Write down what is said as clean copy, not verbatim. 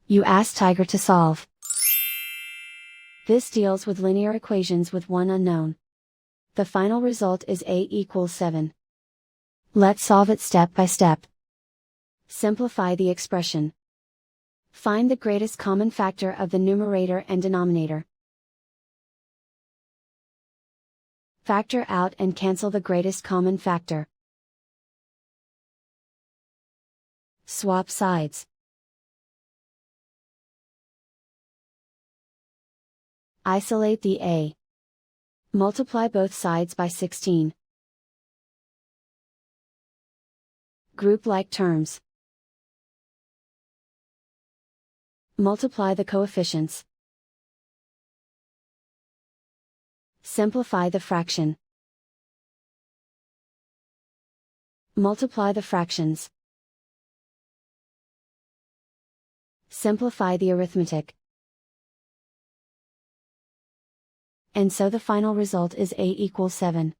You ask Tiger to solve. This deals with linear equations with one unknown. The final result is a equals 7. Let's solve it step by step. Simplify the expression. Find the greatest common factor of the numerator and denominator. Factor out and cancel the greatest common factor. Swap sides. Isolate the a. Multiply both sides by 16. Group like terms. Multiply the coefficients. Simplify the fraction. Multiply the fractions. Simplify the arithmetic. And so the final result is a equals 7.